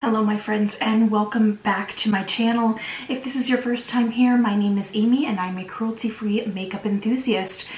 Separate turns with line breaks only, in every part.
Hello my friends and welcome back to my channel. If this is your first time here, my name is Amy and I'm a cruelty-free makeup enthusiast.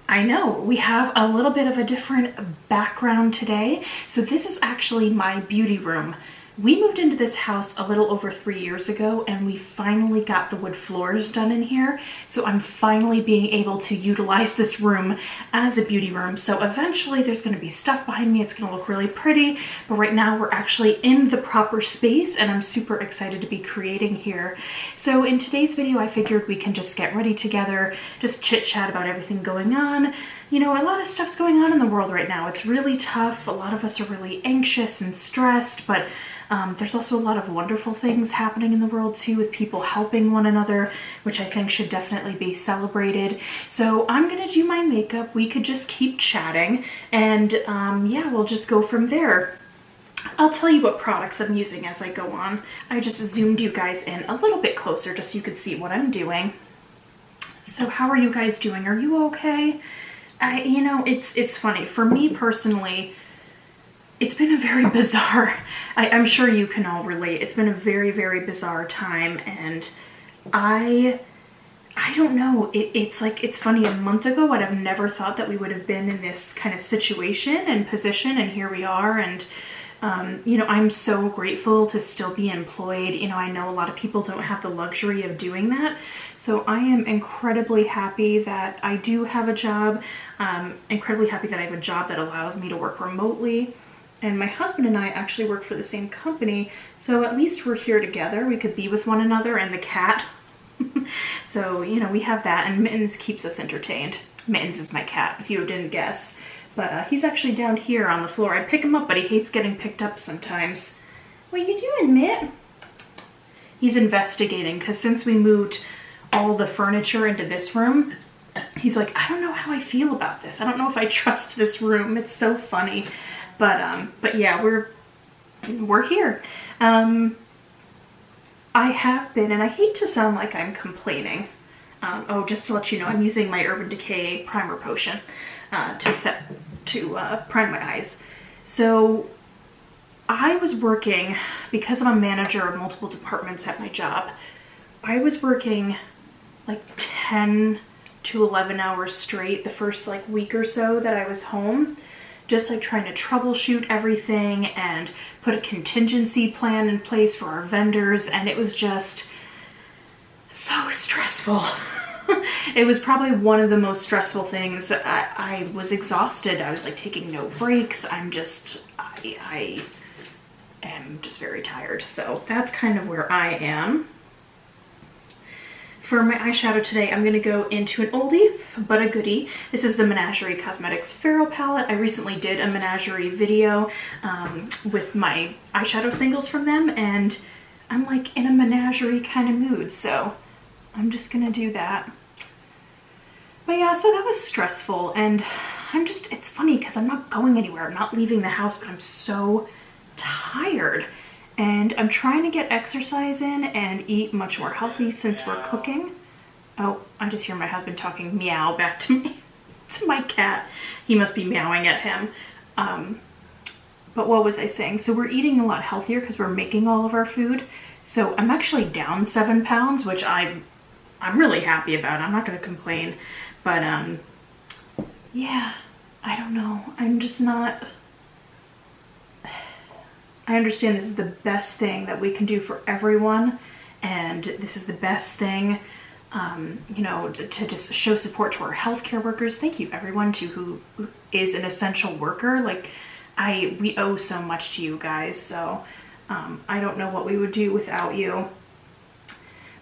I know we have a little bit of a different background today. So this is actually my beauty room. We moved into this house a little over 3 years ago and we finally got the wood floors done in here. So I'm finally being able to utilize this room as a beauty room. So eventually there's going to be stuff behind me. It's going to look really pretty. But right now we're actually in the proper space and I'm super excited to be creating here. So in today's video, I figured we can just get ready together, just chit chat about everything going on. You know, a lot of stuff's going on in the world right now. It's really tough. A lot of us are really anxious and stressed, but there's also a lot of wonderful things happening in the world too, with people helping one another, which I think should definitely be celebrated. So I'm gonna do my makeup. We could just keep chatting and yeah, we'll just go from there. I'll tell you what products I'm using as I go on. I just zoomed you guys in a little bit closer just so you could see what I'm doing. So how are you guys doing? Are you okay? You know, it's funny. For me personally, it's been a very bizarre, I'm sure you can all relate. It's been a very, very bizarre time and I don't know. It's like, it's funny, a month ago, I'd have never thought that we would have been in this kind of situation and position, and here we are. And, you know, I'm so grateful to still be employed. You know, I know a lot of people don't have the luxury of doing that. So I am incredibly happy that I do have a job, incredibly happy that I have a job that allows me to work remotely. And my husband and I actually work for the same company, so at least we're here together. We could be with one another, and the cat. So, you know, we have that, and Mittens keeps us entertained. Mittens is my cat, if you didn't guess. But he's actually down here on the floor. I'd pick him up, but he hates getting picked up sometimes. What you doing, Mitt? He's investigating, because since we moved all the furniture into this room, he's like, I don't know how I feel about this. I don't know if I trust this room. It's so funny. But yeah, we're here. I have been, and I hate to sound like I'm complaining. Oh, just to let you know, I'm using my Urban Decay primer potion to prime my eyes. So I was working, because I'm a manager of multiple departments at my job, I was working like 10 to 11 hours straight the first like week or so that I was home. Just like trying to troubleshoot everything and put a contingency plan in place for our vendors, and it was just so stressful. It was probably one of the most stressful things. I was exhausted. I was like taking no breaks. I am just very tired. So that's kind of where I am. For my eyeshadow today, I'm going to go into an oldie but a goodie. This is the Menagerie Cosmetics Feral Palette. I recently did a Menagerie video with my eyeshadow singles from them, and I'm like in a Menagerie kind of mood, so I'm just going to do that. But yeah, so that was stressful, and it's funny because I'm not going anywhere. I'm not leaving the house, but I'm so tired. And I'm trying to get exercise in and eat much more healthy since we're cooking. Oh, I just hear my husband talking meow back to me. To my cat. He must be meowing at him. But what was I saying? So we're eating a lot healthier because we're making all of our food. So I'm actually down 7 pounds, which I'm really happy about. I'm not going to complain. But yeah, I don't know. I'm just not... I understand this is the best thing that we can do for everyone, and this is the best thing, you know, to just show support to our healthcare workers. Thank you, everyone, who is an essential worker. Like, we owe so much to you guys, so I don't know what we would do without you.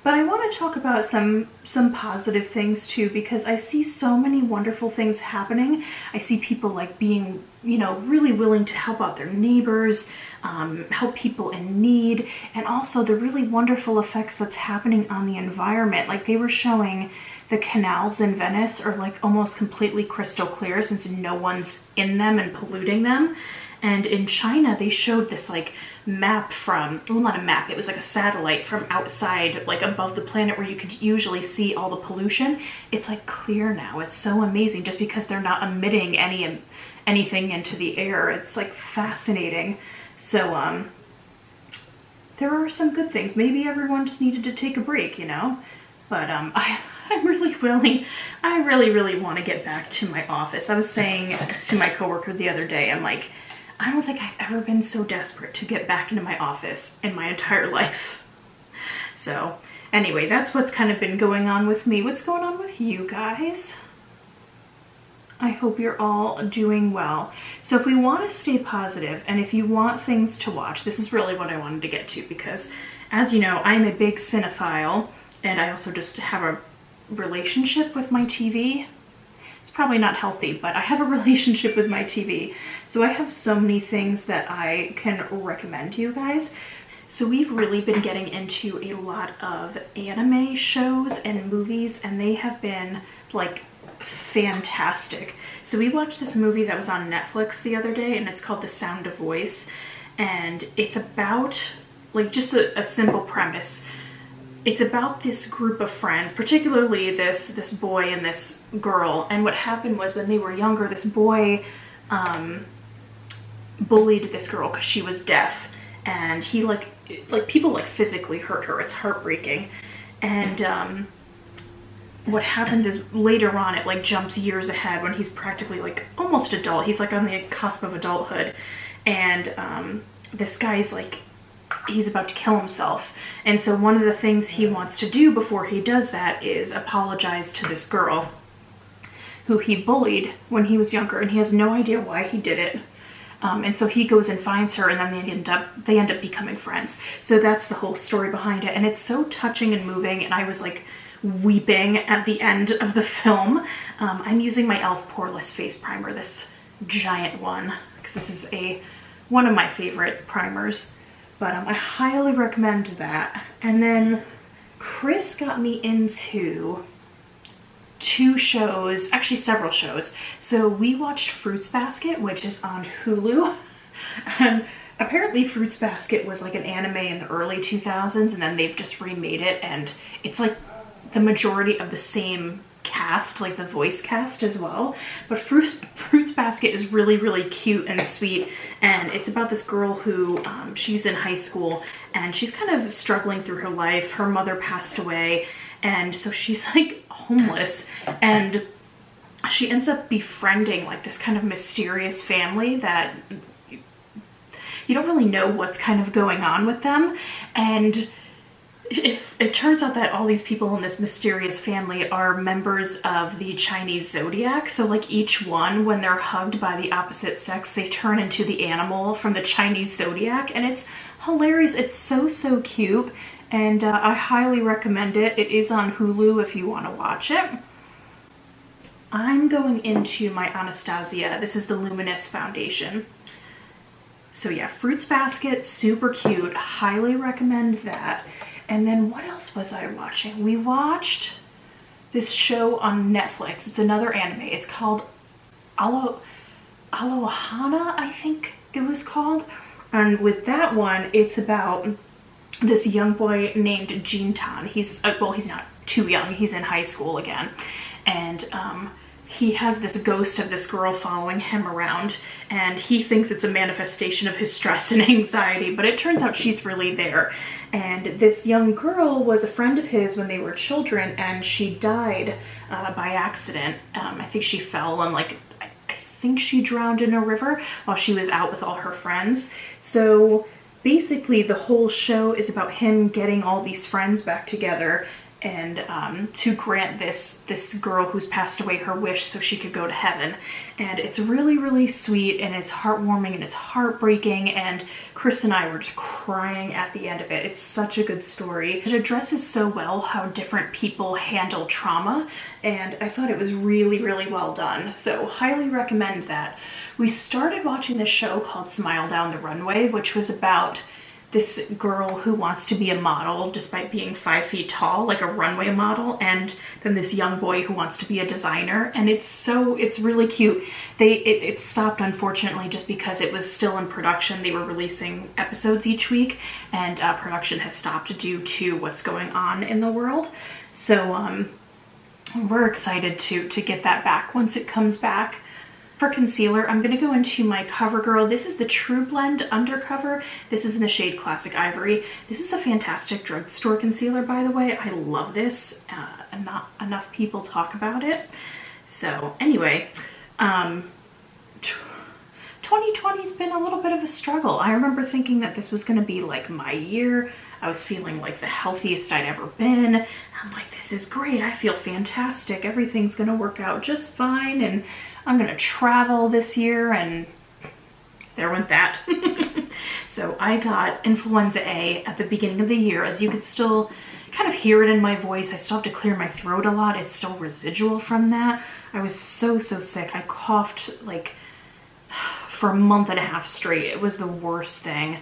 But I want to talk about some positive things too, because I see so many wonderful things happening. I see people like being, you know, really willing to help out their neighbors, help people in need, and also the really wonderful effects that's happening on the environment. Like they were showing the canals in Venice are like almost completely crystal clear since no one's in them and polluting them. And in China, they showed this like map from, well, not a map, it was like a satellite from outside, like above the planet where you could usually see all the pollution. It's like clear now. It's so amazing just because they're not emitting anything into the air. It's like fascinating. So there are some good things. Maybe everyone just needed to take a break, you know? But I'm really willing, I really want to get back to my office. I was saying to my coworker the other day, I'm like, I don't think I've ever been so desperate to get back into my office in my entire life. So anyway, that's what's kind of been going on with me. What's going on with you guys? I hope you're all doing well. So if we want to stay positive and if you want things to watch, this is really what I wanted to get to, because as you know, I'm a big cinephile and I also just have a relationship with my TV. It's probably not healthy, but I have a relationship with my TV. So I have so many things that I can recommend to you guys. So we've really been getting into a lot of anime shows and movies, and they have been like fantastic. So we watched this movie that was on Netflix the other day, and it's called The Sound of Voice, and it's about like just a simple premise. It's about this group of friends, particularly this boy and this girl, and what happened was when they were younger, this boy bullied this girl because she was deaf, and he like people like physically hurt her. It's heartbreaking. And what happens is later on, it like jumps years ahead when he's practically like almost adult. He's like on the cusp of adulthood, and this guy's like, he's about to kill himself. And so one of the things he wants to do before he does that is apologize to this girl who he bullied when he was younger, and he has no idea why he did it. And so he goes and finds her, and then they end up becoming friends. So that's the whole story behind it, and it's so touching and moving, and I was like weeping at the end of the film. I'm using my e.l.f. Poreless face primer, this giant one, because this is one of my favorite primers. But I highly recommend that. And then Chris got me into two shows, actually several shows. So we watched Fruits Basket, which is on Hulu. And apparently Fruits Basket was like an anime in the early 2000s, and then they've just remade it, and it's like the majority of the same cast, like the voice cast as well. But Fruits Basket is really cute and sweet, and it's about this girl who she's in high school and she's kind of struggling through her life. Her mother passed away, and so she's like homeless, and she ends up befriending like this kind of mysterious family that you don't really know what's kind of going on with them. And if it turns out that all these people in this mysterious family are members of the Chinese zodiac, so like each one, when they're hugged by the opposite sex, they turn into the animal from the Chinese zodiac, and it's hilarious. It's so cute, and I highly recommend it. It is on Hulu if you want to watch it. I'm going into my Anastasia. This is the Luminous foundation. So yeah, Fruits Basket, super cute. Highly recommend that. And then what else was I watching? We watched this show on Netflix. It's another anime. It's called Alohana, I think it was called. And with that one, it's about this young boy named Jintan. He's, well, he's not too young. He's in high school again. And he has this ghost of this girl following him around, and he thinks it's a manifestation of his stress and anxiety, but it turns out she's really there. And this young girl was a friend of his when they were children, and she died by accident. I think she fell and I think she drowned in a river while she was out with all her friends. So basically the whole show is about him getting all these friends back together and to grant this girl who's passed away her wish so she could go to heaven. And it's really sweet, and it's heartwarming, and it's heartbreaking, and Chris and I were just crying at the end of it. It's such a good story. It addresses so well how different people handle trauma, and I thought it was really well done. So highly recommend that. We started watching this show called Smile Down the Runway, which was about this girl who wants to be a model despite being 5 feet tall, like a runway model, and then this young boy who wants to be a designer. And it's really cute. It stopped, unfortunately, just because it was still in production. They were releasing episodes each week, and production has stopped due to what's going on in the world. So we're excited to get that back once it comes back. For concealer, I'm going to go into my CoverGirl. This is the Trublend Undercover. This is in the shade Classic Ivory. This is a fantastic drugstore concealer, by the way. I love this, and not enough people talk about it. So anyway, 2020's been a little bit of a struggle. I remember thinking that this was going to be like my year. I was feeling like the healthiest I'd ever been. I'm like, this is great. I feel fantastic. Everything's going to work out just fine. And I'm going to travel this year. And there went that. So I got influenza A at the beginning of the year. As you could still kind of hear it in my voice. I still have to clear my throat a lot. It's still residual from that. I was so sick. I coughed like for a month and a half straight. It was the worst thing.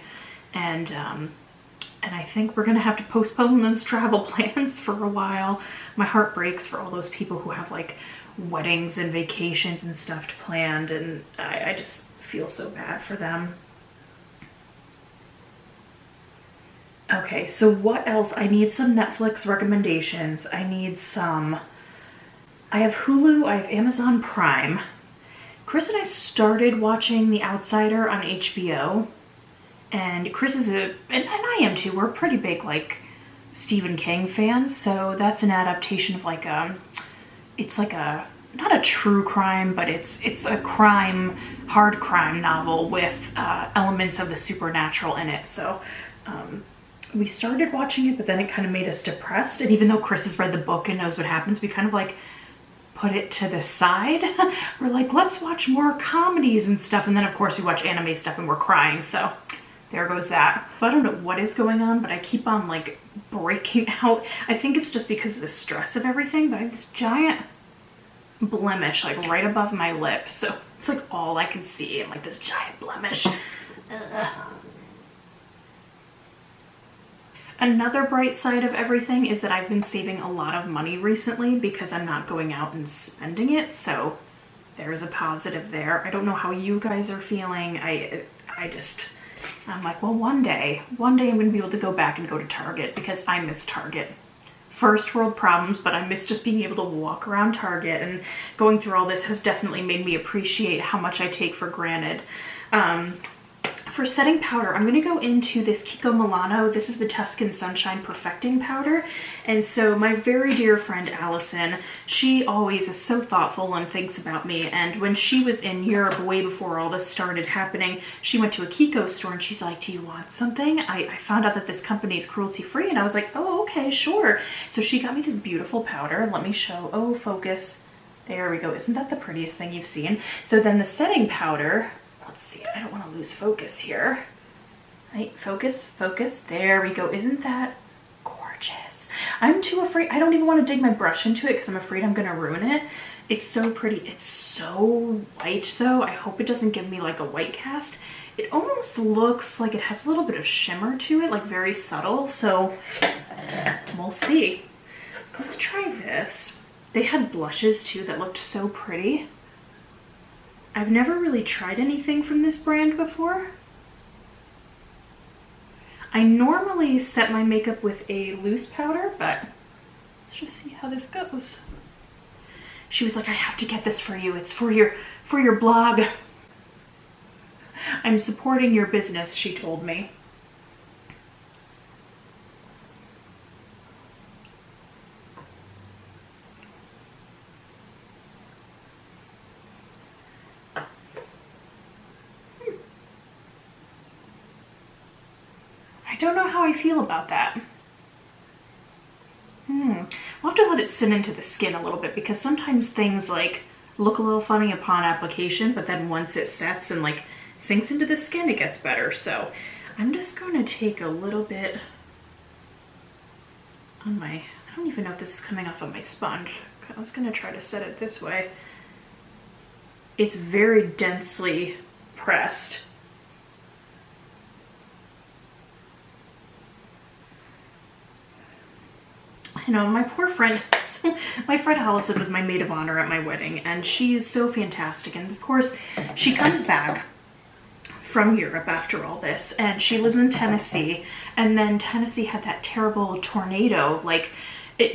And I think we're gonna have to postpone those travel plans for a while. My heart breaks for all those people who have like weddings and vacations and stuff planned, and I just feel so bad for them. Okay, so what else? I need some Netflix recommendations. I have Hulu, I have Amazon Prime. Chris and I started watching The Outsider on HBO. And Chris is and I am too, we're pretty big like Stephen King fans, so that's an adaptation of like it's like not a true crime, but it's a hard crime novel with elements of the supernatural in it. So we started watching it, but then it kind of made us depressed, and even though Chris has read the book and knows what happens, we kind of like put it to the side. We're like, let's watch more comedies and stuff, and then of course we watch anime stuff and we're crying, so there goes that. I don't know what is going on, but I keep on like breaking out. I think it's just because of the stress of everything, but I have this giant blemish like right above my lip. So it's like all I can see, and like this giant blemish. Another bright side of everything is that I've been saving a lot of money recently because I'm not going out and spending it. So there's a positive there. I don't know how you guys are feeling. I'm like, well, one day I'm going to be able to go back and go to Target because I miss Target. First world problems, but I miss just being able to walk around Target, and going through all this has definitely made me appreciate how much I take for granted. For setting powder, I'm going to go into this Kiko Milano. This is the Tuscan Sunshine Perfecting Powder. And so my very dear friend Allison, she always is so thoughtful and thinks about me. And when she was in Europe way before all this started happening, she went to a Kiko store and she's like, do you want something? I found out that this company is cruelty-free, and I was like, oh, okay, sure. So she got me this beautiful powder. Let me show. Oh, focus. There we go. Isn't that the prettiest thing you've seen? So then the setting powder, let's see, I don't want to lose focus here. Right, focus, focus. There we go. Isn't that gorgeous? I'm too afraid. I don't even want to dig my brush into it because I'm afraid I'm going to ruin it. It's so pretty. It's so white though. I hope it doesn't give me like a white cast. It almost looks like it has a little bit of shimmer to it, like very subtle. So we'll see. So let's try this. They had blushes too that looked so pretty. I've never really tried anything from this brand before. I normally set my makeup with a loose powder, but let's just see how this goes. She was like, I have to get this for you. It's for your blog. I'm supporting your business, she told me. I don't know how I feel about that. We'll have to let it sit into the skin a little bit, because sometimes things like look a little funny upon application, but then once it sets and like sinks into the skin, it gets better. So I'm just going to take a little bit on my, I don't even know if this is coming off of my sponge. I was going to try to set it this way. It's very densely pressed. You know, my poor friend, my friend Allison was my maid of honor at my wedding, and she is so fantastic. And of course, she comes back from Europe after all this, and she lives in Tennessee, and then Tennessee had that terrible tornado. Like,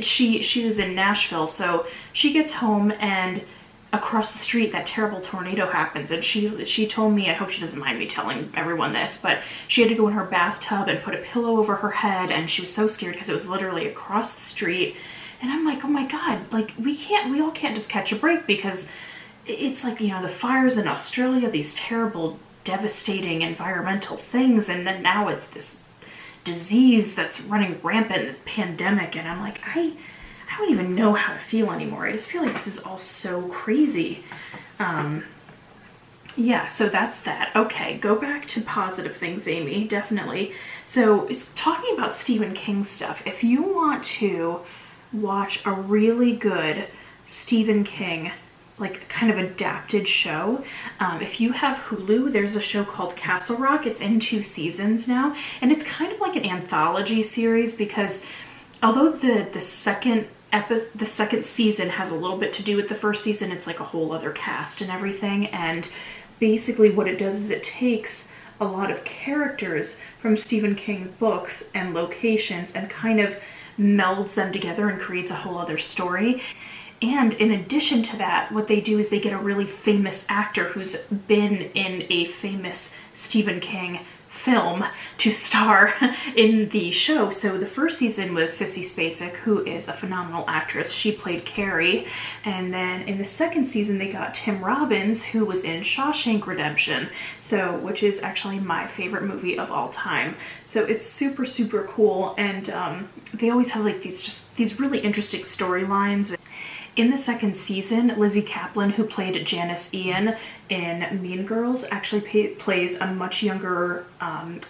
she was in Nashville, so she gets home and across the street that terrible tornado happens, and she told me, I hope she doesn't mind me telling everyone this, but she had to go in her bathtub and put a pillow over her head, and she was so scared because it was literally across the street. And I'm like, oh my God, like we all can't just catch a break, because it's like, you know, the fires in Australia, these terrible, devastating environmental things, and then now it's this disease that's running rampant, this pandemic, and I'm like, I don't even know how to feel anymore. I just feel like this is all so crazy. Yeah, so that's that. Okay, go back to positive things, Amy, definitely. So it's talking about Stephen King stuff. If you want to watch a really good Stephen King, like kind of adapted show, if you have Hulu, there's a show called Castle Rock. It's in 2 seasons now, and it's kind of like an anthology series, because although the second season has a little bit to do with the first season, it's like a whole other cast and everything. And basically what it does is it takes a lot of characters from Stephen King books and locations and kind of melds them together and creates a whole other story. And in addition to that, what they do is they get a really famous actor who's been in a famous Stephen King film to star in the show. So the first season was Sissy Spacek, who is a phenomenal actress. She played Carrie. And then in the second season, they got Tim Robbins, who was in Shawshank Redemption, so which is actually my favorite movie of all time. So it's super, super cool. And they always have like these really interesting storylines. In the second season, Lizzie Kaplan, who played Janice Ian in Mean Girls, actually plays a much younger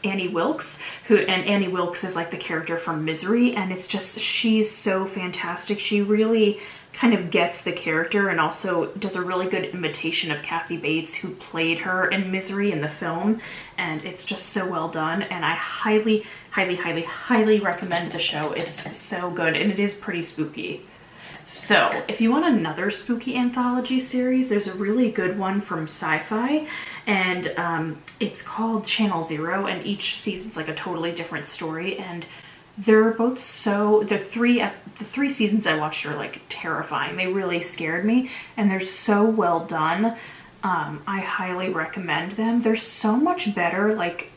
Annie Wilkes, and Annie Wilkes is like the character from Misery, and it's just, she's so fantastic. She really kind of gets the character and also does a really good imitation of Kathy Bates, who played her in Misery in the film, and it's just so well done, and I highly, highly, highly, highly recommend the show. It's so good, and it is pretty spooky. So, if you want another spooky anthology series, there's a really good one from Sci-Fi, and it's called Channel Zero, and each season's like a totally different story, and they're both so, the three seasons I watched are like terrifying. They really scared me, and they're so well done. I highly recommend them. They're so much better, like,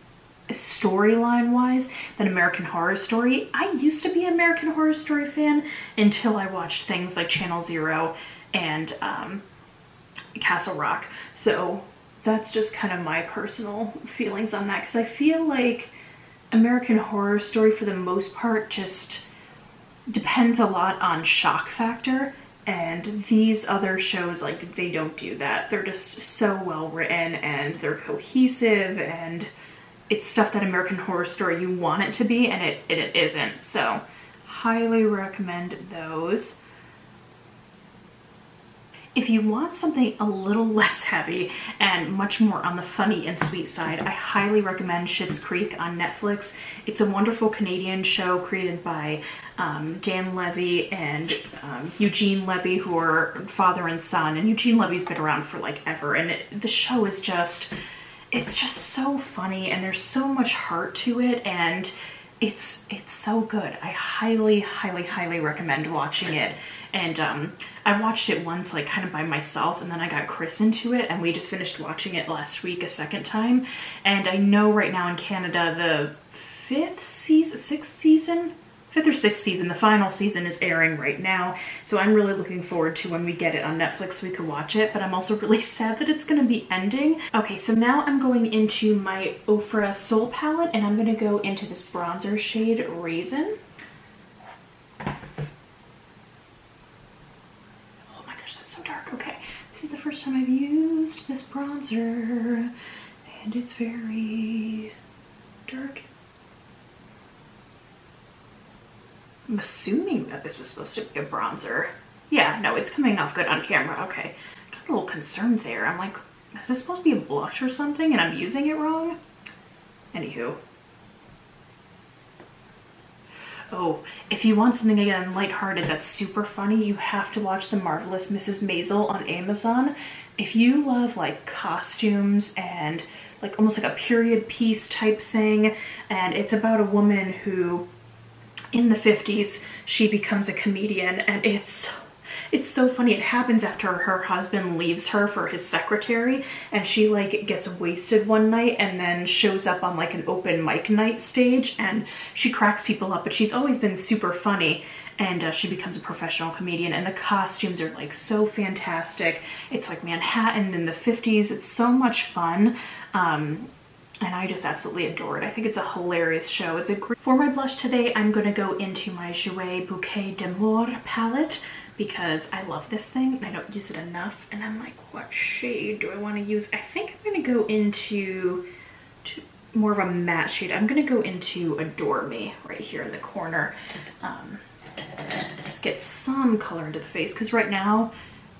storyline wise, than American Horror Story. I used to be an American Horror Story fan until I watched things like Channel Zero and Castle Rock. So that's just kind of my personal feelings on that, because I feel like American Horror Story for the most part just depends a lot on shock factor, and these other shows, like, they don't do that. They're just so well written and they're cohesive, and it's stuff that American Horror Story you want it to be, and it isn't. So highly recommend those. If you want something a little less heavy and much more on the funny and sweet side, I highly recommend Schitt's Creek on Netflix. It's a wonderful Canadian show created by Dan Levy and Eugene Levy, who are father and son. And Eugene Levy's been around for like ever, and the show is just, it's just so funny, and there's so much heart to it, and it's so good. I highly, highly, highly recommend watching it. And I watched it once, like, kind of by myself, and then I got Chris into it, and we just finished watching it last week a second time. And I know right now in Canada, the fifth or sixth season, the final season is airing right now. So I'm really looking forward to when we get it on Netflix so we can watch it, but I'm also really sad that it's gonna be ending. Okay, so now I'm going into my Ofra Soul Palette, and I'm gonna go into this bronzer shade Raisin. So dark. Okay, this is the first time I've used this bronzer, and it's very dark. I'm assuming that this was supposed to be a bronzer. Yeah, no, it's coming off good on camera. Okay, got a little concerned there. I'm like, is this supposed to be a blush or something, and I'm using it wrong? Anywho. Oh, if you want something, again, lighthearted that's super funny, you have to watch The Marvelous Mrs. Maisel on Amazon. If you love, like, costumes and, like, almost like a period piece type thing, and it's about a woman who, in the 50s, she becomes a comedian, and it's It's so funny. It happens after her husband leaves her for his secretary, and she like gets wasted one night and then shows up on like an open mic night stage, and she cracks people up, but she's always been super funny. And she becomes a professional comedian, and the costumes are like so fantastic. It's like Manhattan in the 50s. It's so much fun. And I just absolutely adore it. I think it's a hilarious show. It's a great... For my blush today, I'm going to go into my Jouer Bouquet d'Amour palette because I love this thing and I don't use it enough. And I'm like, what shade do I want to use? I think I'm going to go into more of a matte shade. I'm going to go into Adore Me right here in the corner. Just get some color into the face, because right now,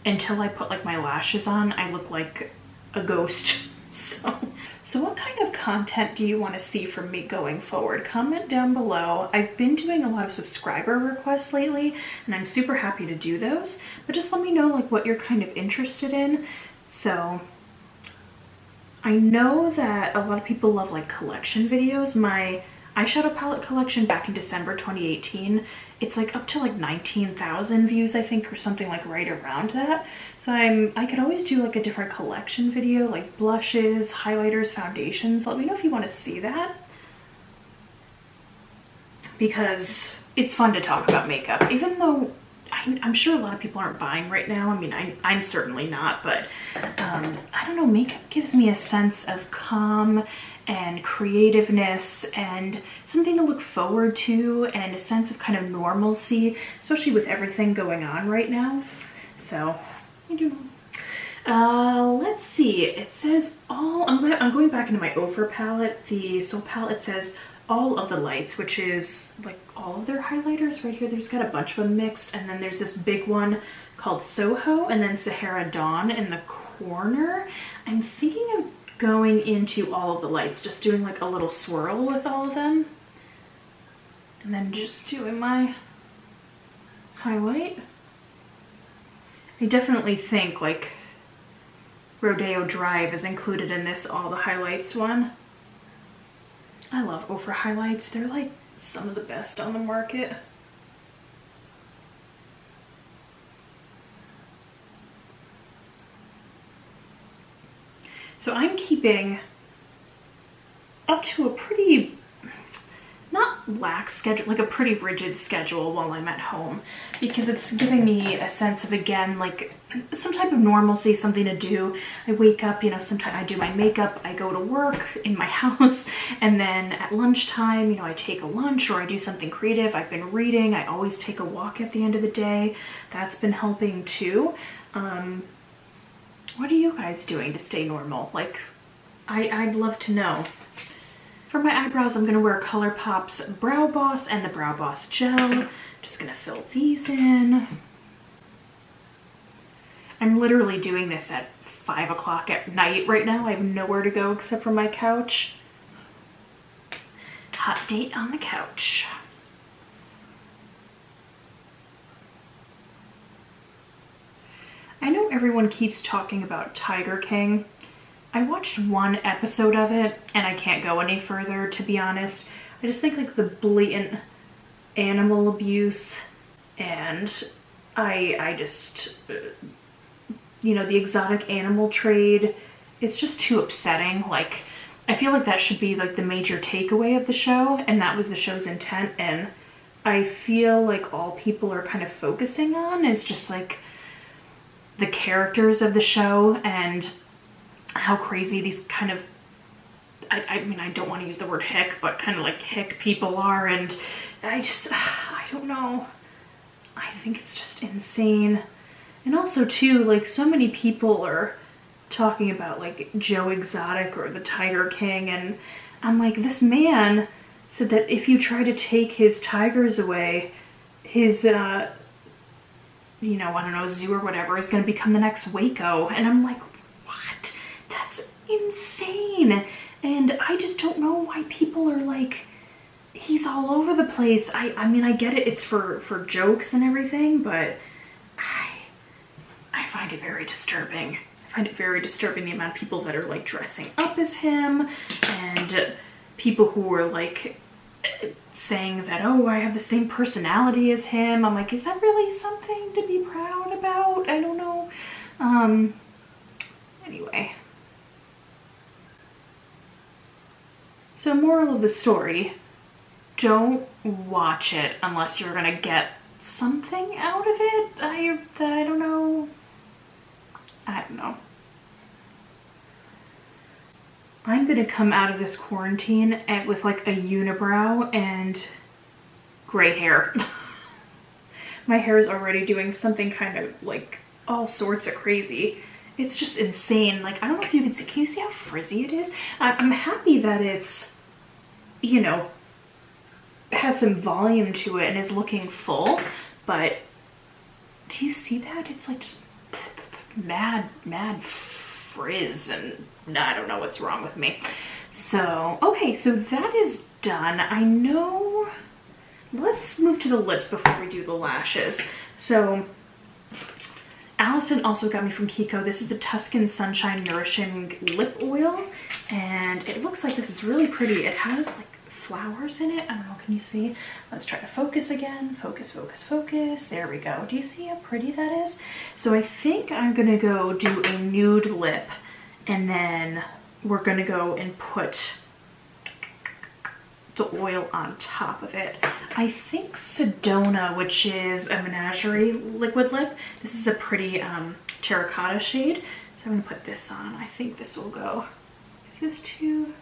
until I put like my lashes on, I look like a ghost. So what kind of content do you want to see from me going forward? Comment down below. I've been doing a lot of subscriber requests lately, and I'm super happy to do those, but just let me know like what you're kind of interested in. So I know that a lot of people love like collection videos. My eyeshadow palette collection back in December 2018, it's like up to like 19,000 views, I think, or something like right around that. So I could always do like a different collection video, like blushes, highlighters, foundations. Let me know if you want to see that, because it's fun to talk about makeup, even though I'm sure a lot of people aren't buying right now. I mean, I'm certainly not, but I don't know, makeup gives me a sense of calm and creativeness and something to look forward to and a sense of kind of normalcy, especially with everything going on right now. So I do know. Let's see, it says I'm going back into my Ofra palette. The Soul palette says all of the lights, which is like all of their highlighters right here. There's got a bunch of them mixed, and then there's this big one called Soho, and then Sahara Dawn in the corner. I'm thinking of going into all of the lights, just doing like a little swirl with all of them, and then just doing my highlight. I definitely think like Rodeo Drive is included in this all the highlights one. I love Ofra highlights. They're like some of the best on the market. So I'm keeping up to a pretty, not lax schedule, like a pretty rigid schedule while I'm at home, because it's giving me a sense of, again, like some type of normalcy, something to do. I wake up, you know, sometimes I do my makeup, I go to work in my house, and then at lunchtime, you know, I take a lunch or I do something creative. I've been reading. I always take a walk at the end of the day. That's been helping too. What are you guys doing to stay normal? Like, I'd love to know. For my eyebrows, I'm going to wear Colourpop's Brow Boss and the Brow Boss Gel. Just going to fill these in. I'm literally doing this at 5 o'clock at night right now. I have nowhere to go except for my couch. Hot date on the couch. I know everyone keeps talking about Tiger King. I watched one episode of it and I can't go any further, to be honest. I just think like the blatant animal abuse, and I just, you know, the exotic animal trade, it's just too upsetting. Like, I feel like that should be like the major takeaway of the show, and that was the show's intent, and I feel like all people are kind of focusing on is just like the characters of the show and how crazy these kind of, I mean, I don't want to use the word hick, but kind of like hick people are, and I don't know. I think it's just insane. And also too, like, so many people are talking about like Joe Exotic or the Tiger King, and I'm like, this man said that if you try to take his tigers away, his you know, I don't know, zoo or whatever is going to become the next Waco. And I'm like, what? That's insane. And I just don't know why people are like, he's all over the place. I mean, I get it, it's for jokes and everything, but I find it very disturbing. I find it very disturbing, the amount of people that are like dressing up as him, and people who are like saying that, oh, I have the same personality as him. I'm like, is that really something to be proud about? I don't know. Anyway. So moral of the story, don't watch it unless you're gonna get something out of it. I don't know. I don't know. I'm gonna come out of this quarantine with like a unibrow and gray hair. My hair is already doing something kind of like all sorts of crazy. It's just insane. Like, I don't know if you can see, can you see how frizzy it is? I'm happy that it's, you know, has some volume to it and is looking full, but do you see that? It's like just mad frizz, and I don't know what's wrong with me. So, okay, so that is done. I know, let's move to the lips before we do the lashes. So, Allison also got me from Kiko. This is the Tuscan Sunshine Nourishing Lip Oil, and it looks like this is really pretty. It has like flowers in it. I don't know, can you see? Let's try to focus again. Focus, focus, focus. There we go. Do you see how pretty that is? So I think I'm gonna go do a nude lip, and then we're gonna go and put the oil on top of it. I think Sedona, which is a Menagerie liquid lip, this is a pretty terracotta shade. So I'm gonna put this on. I think this will go. Is this too?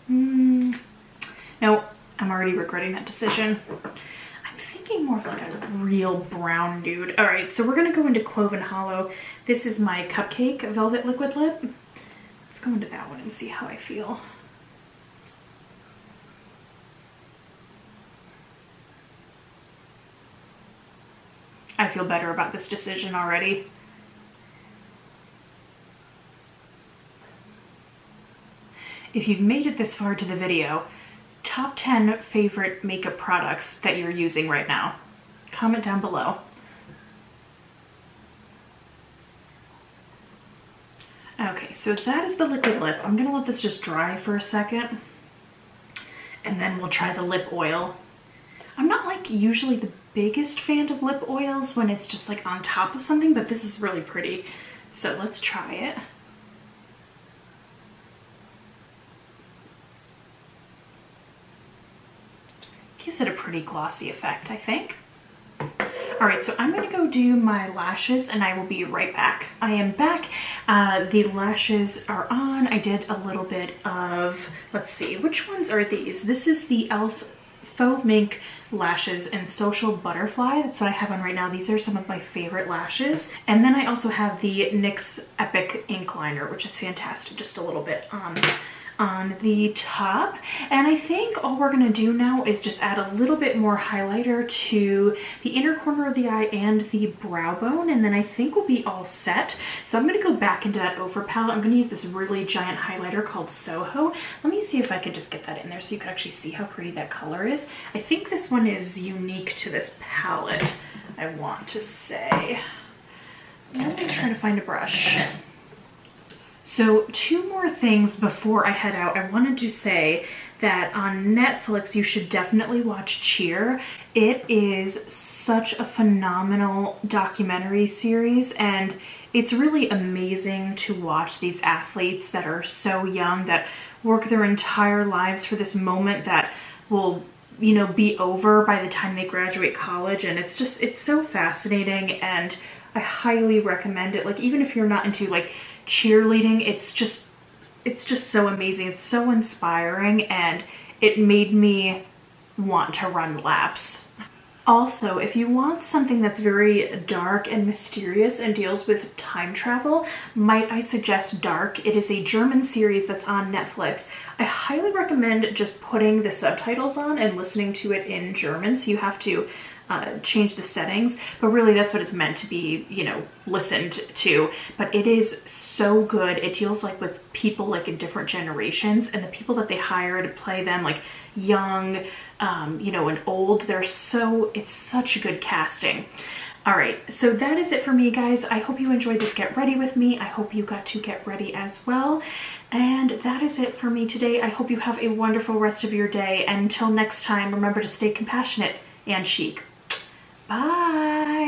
No, I'm already regretting that decision. I'm thinking more of like a real brown nude. All right, so we're gonna go into Clove and Hallow. This is my Cupcake Velvet Liquid Lip. Let's go into that one and see how I feel. I feel better about this decision already. If you've made it this far to the video, top 10 favorite makeup products that you're using right now. Comment down below. Okay, so that is the liquid lip. I'm gonna let this just dry for a second, and then we'll try the lip oil. I'm not like usually the biggest fan of lip oils when it's just like on top of something, but this is really pretty. So let's try it. Gives it a pretty glossy effect, I think. All right, so I'm gonna go do my lashes and I will be right back. I am back. The lashes are on. I did a little bit of, let's see, which ones are these? This is the e.l.f. Faux Mink lashes and Social Butterfly. That's what I have on right now. These are some of my favorite lashes. And then I also have the NYX Epic Ink Liner, which is fantastic. Just a little bit on the top. And I think all we're gonna do now is just add a little bit more highlighter to the inner corner of the eye and the brow bone, and then I think we'll be all set. So I'm gonna go back into that Ofra palette. I'm gonna use this really giant highlighter called Soho. Let me see if I can just get that in there so you can actually see how pretty that color is. I think this one is unique to this palette, I want to say. Let me try to find a brush. So two more things before I head out. I wanted to say that on Netflix, you should definitely watch Cheer. It is such a phenomenal documentary series, and it's really amazing to watch these athletes that are so young, that work their entire lives for this moment that will, you know, be over by the time they graduate college. And it's just, it's so fascinating, and I highly recommend it. Like, even if you're not into like cheerleading, it's just so amazing. It's so inspiring, and it made me want to run laps. Also, if you want something that's very dark and mysterious and deals with time travel, might I suggest Dark. It is a German series that's on Netflix. I highly recommend just putting the subtitles on and listening to it in German, so you have to change the settings, but really that's what it's meant to be, you know, listened to. But it is so good. It deals like with people like in different generations, and the people that they hire to play them, like young, you know, and old, it's such good casting. All right, so that is it for me, guys. I hope you enjoyed this Get Ready with me. I hope you got to get ready as well. And that is it for me today. I hope you have a wonderful rest of your day. And until next time, remember to stay compassionate and chic. Bye.